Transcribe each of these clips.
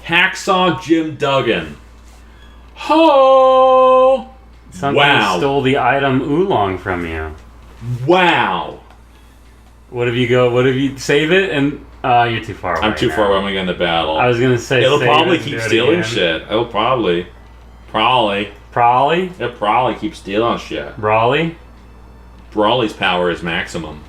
Hacksaw Jim Duggan. Ho! Something Wow. stole the item oolong from you. Wow. What if you save it and you're too far away? I'm too far away. I'm gonna get in the battle. I was gonna say it'll save probably it and keep do it stealing again. shit. It'll probably Probably. It'll probably keep stealing shit. Brawly? Brawly's power is maximum.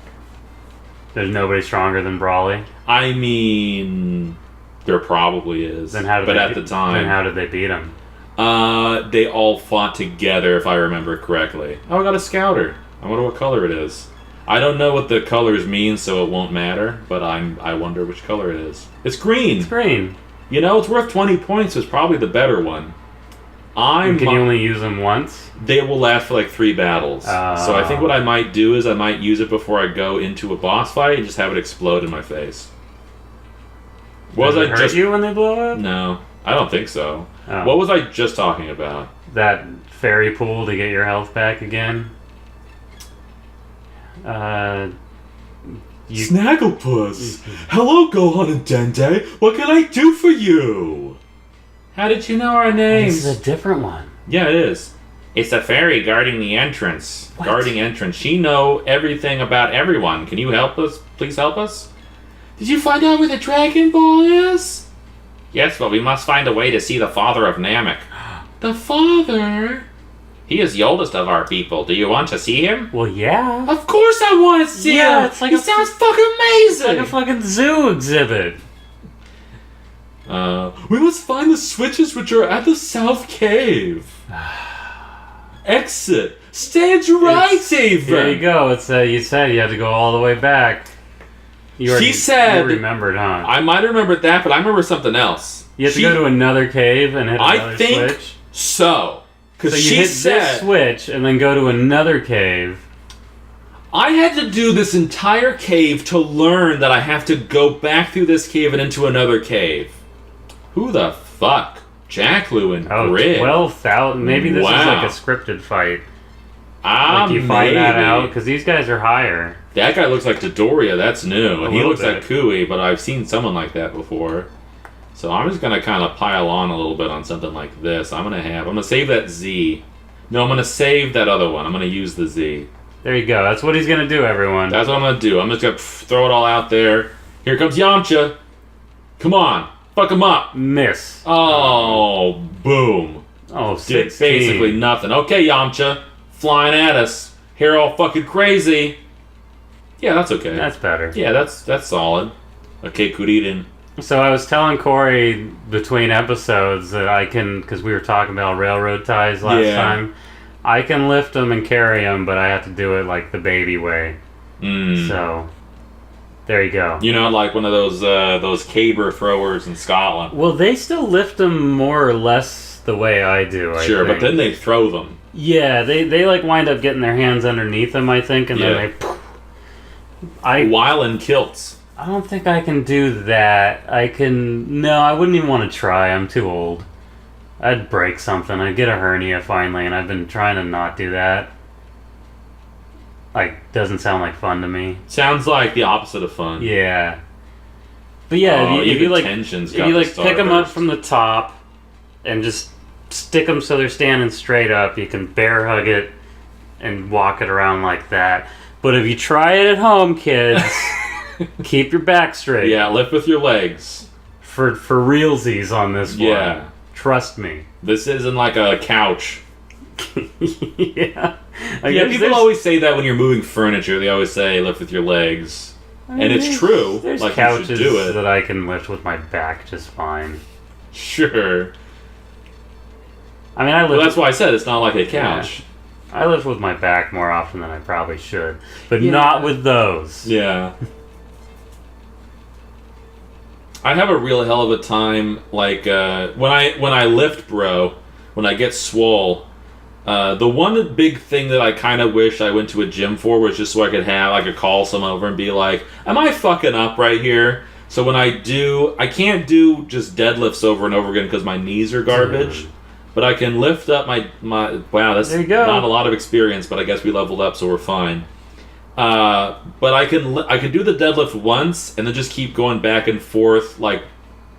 There's nobody stronger than Brawly. I mean, there probably is. Then how did but at the time, then how did they beat him? they all fought together, if I remember correctly. Oh, I got a scouter. I wonder what color it is. I don't know what the colors mean, so it won't matter. But I wonder which color it is. It's green. It's green. You know, it's worth 20 points. It's probably the better one. Can you only use them once? They will last for like 3 battles. So I think what I might do is I might use it before I go into a boss fight and just have it explode in my face. Does it hurt you when they blow up? No, I don't think so. Oh. What was I just talking about? That fairy pool to get your health back again? Snagglepuss! Hello, Gohan and Dende! What can I do for you? How did you know our names? This is a different one. Yeah, it is. It's a fairy guarding the entrance. What? Guarding entrance. She know everything about everyone. Can you help us? Please help us? Did you find out where the Dragon Ball is? Yes, but we must find a way to see the father of Namek. The father? He is the oldest of our people. Do you want to see him? Well, yeah. Of course I want to see him! It's like he sounds fucking amazing! like a fucking zoo exhibit. We must find the switches which are at the South Cave. Exit. Stage right, even. There you go. It's you said you had to go all the way back. You remembered, huh? I might have remembered that, but I remember something else. You have to go to another cave and hit another I think switch? so. Because So you she hit said this switch and then go to another cave. I had to do this entire cave to learn that I have to go back through this cave and into another cave. Who the fuck? Jack Lou and Grid. 12,000. Maybe this is like a scripted fight. Like you find that out because these guys are higher. That guy looks like Dodoria. That's new, and he looks bit. like Kui. But I've seen someone like that before. So I'm just gonna kind of pile on a little bit on something like this. I'm gonna save that Z. No, I'm gonna save that other one. I'm gonna use the Z. There you go. That's what he's gonna do, everyone. That's what I'm gonna do. I'm just gonna throw it all out there. Here comes Yamcha. Come on, fuck him up. Miss. Oh, boom. Oh, Did 16. basically nothing. Okay, Yamcha, flying at us. Hair all fucking crazy. Yeah, that's okay. That's better. Yeah, that's solid. Okay, Kuririn. So I was telling Corey between episodes that I can, because we were talking about railroad ties last time, I can lift them and carry them, but I have to do it like the baby way. So, there you go. You know, like one of those caber throwers in Scotland. Well, they still lift them more or less the way I do, I Sure, think. but then they throw them. Yeah, they like wind up getting their hands underneath them, I think, and then they... While in kilts. I don't think I can do that. No, I wouldn't even want to try. I'm too old. I'd break something. I'd get a hernia finally, and I've been trying to not do that. Like, doesn't sound like fun to me. Sounds like the opposite of fun. Yeah. But yeah, if you pick them up from the top and just stick them so they're standing straight up, you can bear hug it and walk it around like that. But if you try it at home, kids... Keep your back straight. Yeah, lift with your legs. For realsies on this one. Yeah. Trust me. This isn't like a couch. Yeah. People always say that when you're moving furniture. They always say lift with your legs. And it's true. There's like couches you should do it. that I can lift with my back just fine. Sure. I mean, Well, that's why I said it's not like a couch. Yeah. I lift with my back more often than I probably should. But not with those. Yeah. I have a real hell of a time, like, when I lift, bro, when I get swole, the one big thing that I kind of wish I went to a gym for was just so I could call someone over and be like, am I fucking up right here? So when I can't do just deadlifts over and over again because my knees are garbage, but I can lift up my wow, that's not a lot of experience, but I guess we leveled up, so we're fine. But I can do the deadlift once and then just keep going back and forth like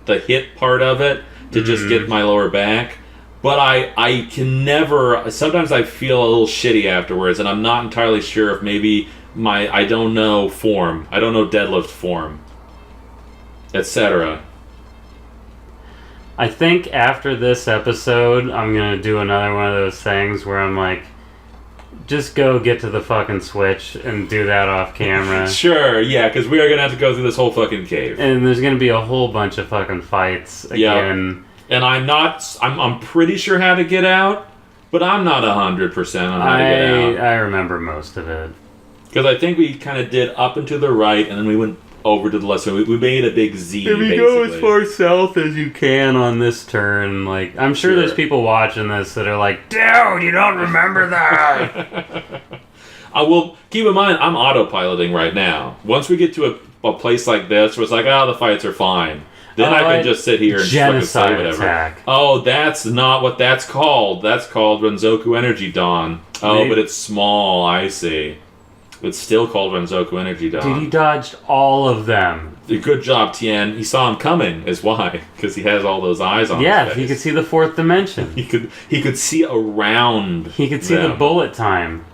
the hit part of it to just get my lower back. But I can never... Sometimes I feel a little shitty afterwards, and I'm not entirely sure if maybe I don't know form. I don't know deadlift form, etc. I think after this episode, I'm going to do another one of those things where I'm like, just go get to the fucking switch and do that off camera. Sure, yeah, because we are going to have to go through this whole fucking cave. And there's going to be a whole bunch of fucking fights again. Yep. And I'm pretty sure how to get out, but I'm not 100% on how to get out. I remember most of it. Because I think we kind of did up and to the right, and then we went over to the left. So we made a big Z, if you go as far south as you can on this turn, like, I'm sure there's people watching this that are like, dude, you don't remember that. Well, keep in mind, I'm autopiloting right now. Once we get to a place like this where it's like, the fights are fine. Then I can just sit here and fucking say whatever. Attack. Oh, that's not what that's called. That's called Renzoku Energy Dawn. Oh, but it's small. I see. It's still called Renzoku Energy Dawn. Dude, he dodged all of them. Good job, Tien. He saw him coming, is why. Because he has all those eyes on his face. Yeah, he could see the fourth dimension. He could see around He could see the bullet time.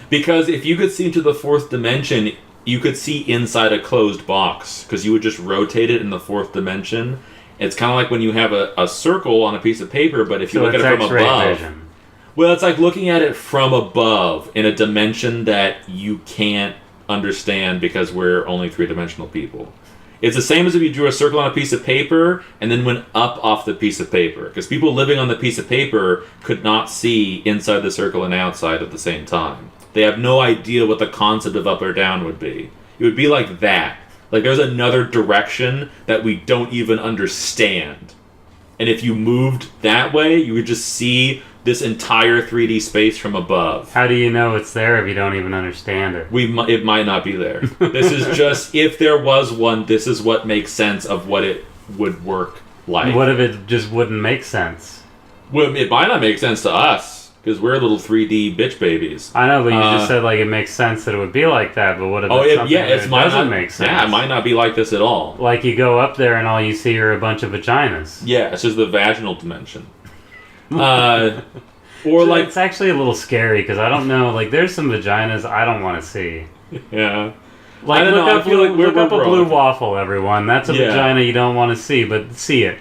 Because if you could see into the fourth dimension, you could see inside a closed box. Because you would just rotate it in the fourth dimension. It's kind of like when you have a circle on a piece of paper, but if you look at it from above... Vision. Well, it's like looking at it from above in a dimension that you can't understand because we're only three-dimensional people. It's the same as if you drew a circle on a piece of paper and then went up off the piece of paper. Because people living on the piece of paper could not see inside the circle and outside at the same time. They have no idea what the concept of up or down would be. It would be like that. Like there's another direction that we don't even understand. And if you moved that way, you would just see this entire 3D space from above. How do you know it's there if you don't even understand it? It might not be there. This is just, if there was one, this is what makes sense of what it would work like. What if it just wouldn't make sense? Well, it might not make sense to us, because we're little 3D bitch babies. I know, but you just said like it makes sense that it would be like that, but what if it doesn't make sense? Yeah, it might not be like this at all. Like you go up there and all you see are a bunch of vaginas. Yeah, it's just the vaginal dimension. Or so like it's actually a little scary because I don't know. Like, there's some vaginas I don't want to see. Yeah. Like, I don't know. I feel like look up a blue waffle, everyone. That's a vagina you don't want to see, but see it.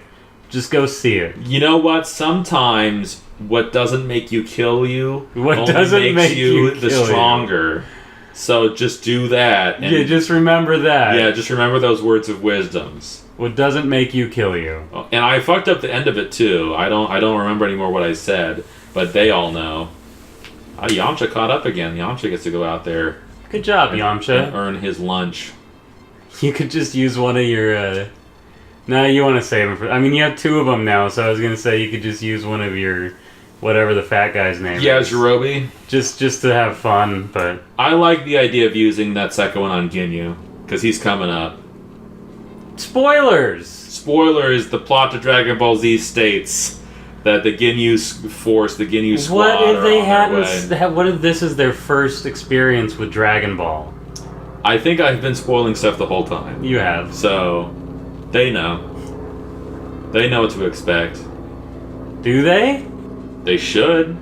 Just go see it. You know what? Sometimes what doesn't make you kill you only makes you the stronger. So just do that. And just remember that. Yeah, just remember those words of wisdoms. What doesn't make you kill you. And I fucked up the end of it too. I don't remember anymore what I said, but they all know. Yamcha caught up again. Yamcha gets to go out there. Good job, Yamcha. And earn his lunch. You could just use one of your... No, you want to save them for... I mean, you have two of them now, so I was going to say you could just use one of your... Whatever the fat guy's name is. Yeah, Jirobe. Just to have fun, but... I like the idea of using that second one on Ginyu, because he's coming up. Spoilers! Spoilers, the plot to Dragon Ball Z states that the Ginyu force, the Ginyu squad what if they hadn't? What if this is their first experience with Dragon Ball? I think I've been spoiling stuff the whole time. You have. So, they know. They know what to expect. Do they? They should.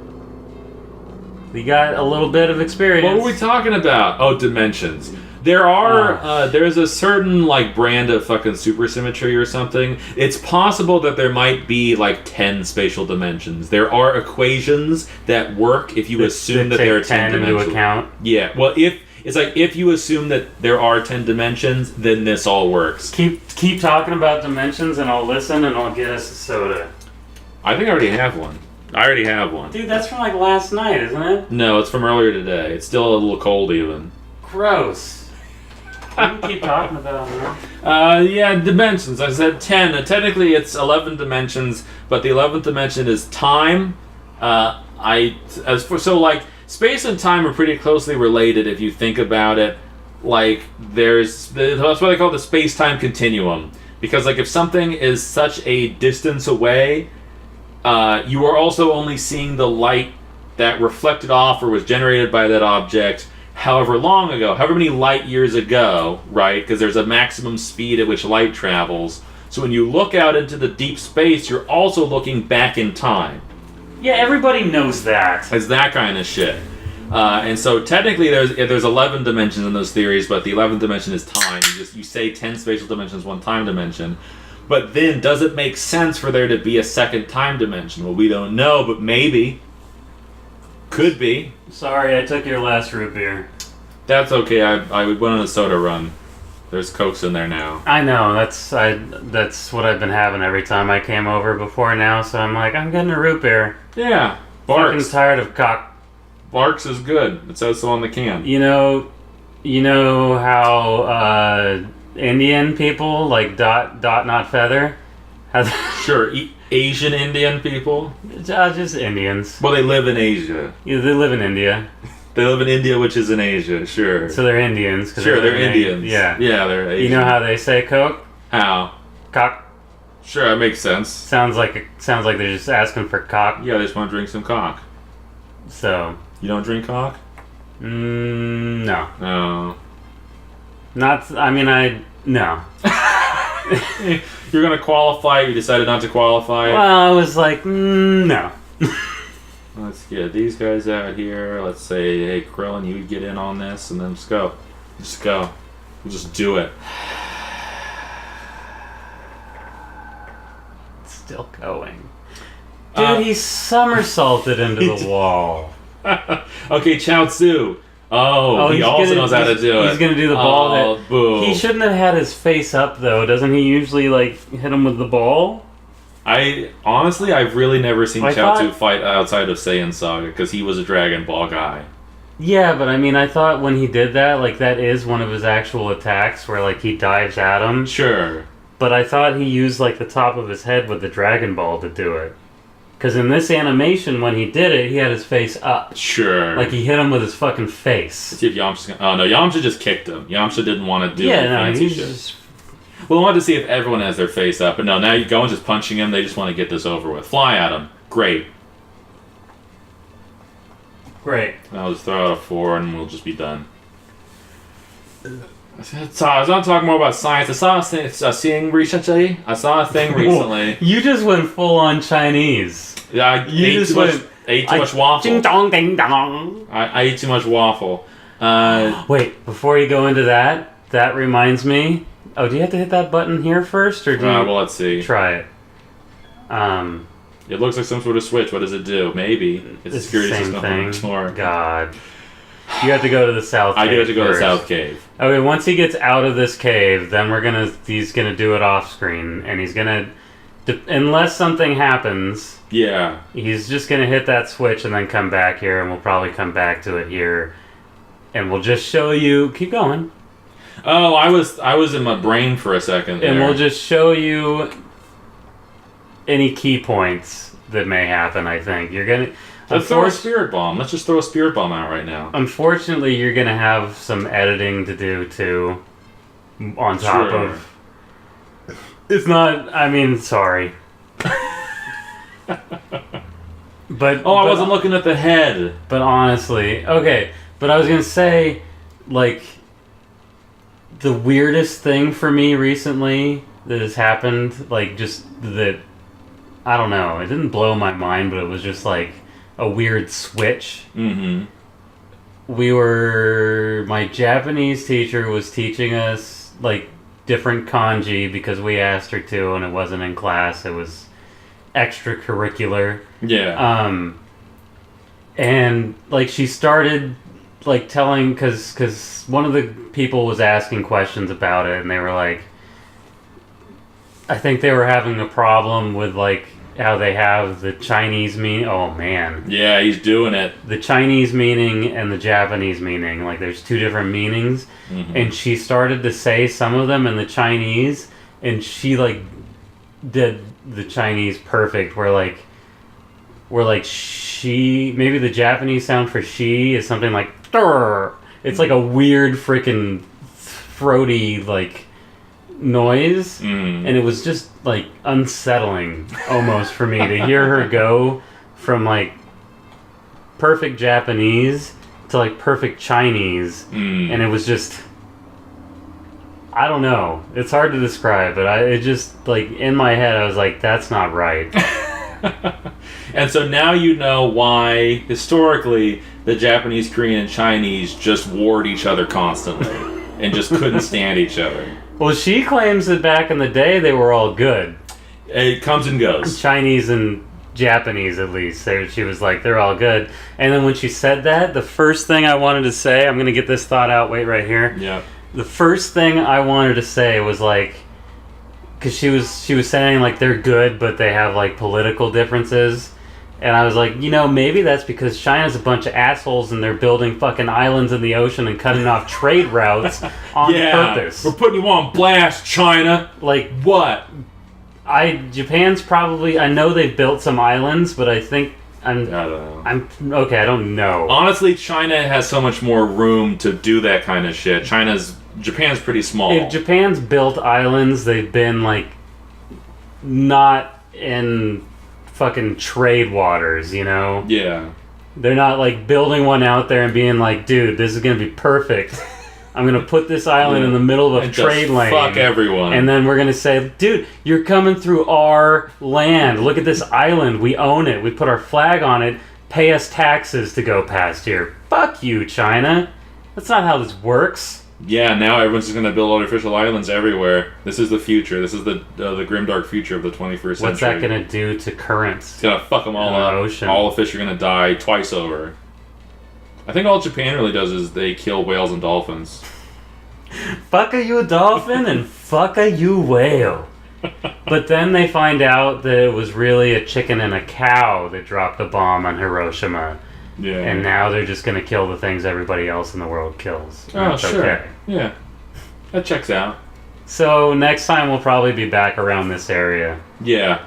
We got a little bit of experience. What were we talking about? Oh, dimensions. There are, there's a certain, like, brand of fucking supersymmetry or something. It's possible that there might be, like, 10 spatial dimensions. There are equations that work if you assume that there are 10 dimensions. Into account? Yeah, well, if you assume that there are 10 dimensions, then this all works. Keep talking about dimensions and I'll listen and I'll get us a soda. I think I already have one. Dude, that's from, like, last night, isn't it? No, it's from earlier today. It's still a little cold, even. Gross. You can keep talking about it. Yeah, dimensions. I said 10. Technically, it's 11 dimensions, but the 11th dimension is time. So like space and time are pretty closely related if you think about it. Like that's what they call the space-time continuum. Because like if something is such a distance away, you are also only seeing the light that reflected off or was generated by that object however long ago, however many light years ago, right? Because there's a maximum speed at which light travels. So when you look out into the deep space, you're also looking back in time. Yeah, everybody knows that. It's that kind of shit. And so technically there's 11 dimensions in those theories, but the 11th dimension is time. You say 10 spatial dimensions, 1 time dimension. But then, does it make sense for there to be a second time dimension? Well, we don't know, but maybe. Could be. Sorry, I took your last root beer. That's okay. I went on a soda run. There's Cokes in there now. I know. That's what I've been having every time I came over before now. So I'm like, I'm getting a root beer. Yeah, Barks. Fucking tired of cock. Barks is good. It says so on the can. You know how Indian people like dot not feather. Sure, Asian Indian people. Just Indians. Well, they live in Asia. Yeah, they live in India. They live in India, which is in Asia. Sure. So they're Indians. Sure, they're Indians. Yeah. Yeah, they're Asian. You know how they say Coke? How? Cock. Sure, that makes sense. Sounds like they're just asking for cock. Yeah, they just want to drink some cock. So. You don't drink cock? No. No. No. You're gonna qualify. You decided not to qualify. Well, I was like, no. Let's get these guys out here. Let's say, hey, Krillin, you get in on this, and then just go. Just go. We'll just do it. It's still going. Dude, he somersaulted into the wall. Okay, Chao Tzu. Oh, he also knows how to do it. He's gonna do the ball. Oh, boo. He shouldn't have had his face up though. Doesn't he usually like hit him with the ball? I've really never seen Chao Tzu fight outside of Saiyan Saga because he was a Dragon Ball guy. Yeah, but I thought when he did that, like that is one of his actual attacks where like he dives at him. Sure. But I thought he used like the top of his head with the Dragon Ball to do it. Because in this animation, when he did it, he had his face up. Sure. Like he hit him with his fucking face. Let's see if Yamcha's gonna... Oh, no, Yamcha just kicked him. Yamcha didn't want to do fancy shit. Just... Well, I wanted to see if everyone has their face up. But no, now you go and just punching him. They just want to get this over with. Fly at him. Great. Great. I'll just throw out a 4 and we'll just be done. I was not talking more about science. I saw a thing recently. You just went full on Chinese. Yeah, I ate too much waffle. Ding dong, ding dong. I ate too much waffle. Wait, before you go into that reminds me. Oh, do you have to hit that button here first, or do you? Well, let's see. Try it. It looks like some sort of switch. What does it do? Maybe it's a security system. God. You have to go to the south cave. I do have to go first. to the south cave. Okay, once he gets out of this cave, then he's gonna do it off screen, and he's gonna, unless something happens. Yeah. He's just gonna hit that switch and then come back here, and we'll probably come back to it here, and we'll just show you. Keep going. Oh, I was in my brain for a second there. And we'll just show you any key points that may happen. I think you're gonna. Let's throw a spirit bomb. Let's just throw a spirit bomb out right now. Unfortunately, you're going to have some editing to do, too. On top of... It's not... sorry. But I wasn't looking at the head. But honestly... Okay, but I was going to say, like... The weirdest thing for me recently that has happened, like, just that... I don't know. It didn't blow my mind, but it was just, like... a weird switch. Mm-hmm. My Japanese teacher was teaching us like different kanji because we asked her to, and it wasn't in class. It was extracurricular. Yeah. And like she started like telling because one of the people was asking questions about it, and they were like, I think they were having a problem with like how they have the Chinese meaning. Oh man. Yeah, he's doing it. The Chinese meaning and the Japanese meaning. Like there's two different meanings. Mm-hmm. And she started to say some of them in the Chinese, and she like did the Chinese perfect where like she, maybe the Japanese sound for she is something like Durr. It's like a weird freaking throaty like noise, and it was just like unsettling almost for me to hear her go from like perfect Japanese to like perfect Chinese, and it was just I don't know. It's hard to describe, but it just, like, in my head, I was like, that's not right. And so now you know why, historically, the Japanese, Korean, and Chinese just warred each other constantly and just couldn't stand each other. Well, she claims that back in the day, they were all good. It comes and goes. Chinese and Japanese, at least. She was like, they're all good. And then when she said that, the first thing I wanted to say, I'm going to get this thought out, wait right here. Yeah. The first thing I wanted to say was like, because she was saying like they're good, but they have like political differences. And I was like, maybe that's because China's a bunch of assholes and they're building fucking islands in the ocean and cutting off trade routes on purpose. We're putting you on blast, China. Like, what? Japan's probably, I know they've built some islands, but I think I don't know. I don't know. Honestly, China has so much more room to do that kind of shit. Japan's pretty small. If Japan's built islands, they've been like not in fucking trade waters, Yeah. They're not like building one out there and being like, dude, this is gonna be perfect. I'm gonna put this island in the middle of a trade lane. Fuck everyone. And then we're gonna say, dude, you're coming through our land. Look at this island. We own it. We put our flag on it. Pay us taxes to go past here. Fuck you, China. That's not how this works. Yeah, now everyone's just going to build artificial islands everywhere. This is the future. This is the grimdark future of the 21st century. What's that going to do to currents? It's going to fuck them all up. Ocean. All the fish are going to die twice over. I think all Japan really does is they kill whales and dolphins. Fuck a you dolphin and fuck a you whale. But then they find out that it was really a chicken and a cow that dropped the bomb on Hiroshima. Yeah. And now they're just going to kill the things everybody else in the world kills. Oh, sure. Okay. Yeah. That checks out. So next time we'll probably be back around this area. Yeah.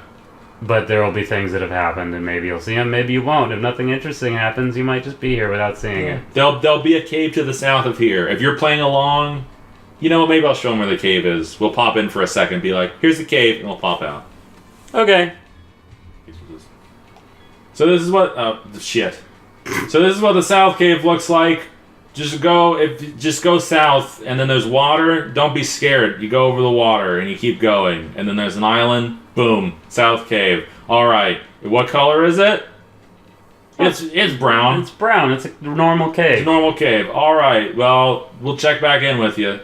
But there will be things that have happened, and maybe you'll see them, maybe you won't. If nothing interesting happens, you might just be here without seeing it. There'll be a cave to the south of here. If you're playing along, maybe I'll show them where the cave is. We'll pop in for a second, be like, here's the cave, and we'll pop out. Okay. So this is what... shit. So this is what the South Cave looks like. Just go south, and then there's water. Don't be scared. You go over the water, and you keep going. And then there's an island. Boom. South Cave. All right. What color is it? It's brown. It's brown. It's a normal cave. It's a normal cave. All right. Well, we'll check back in with you.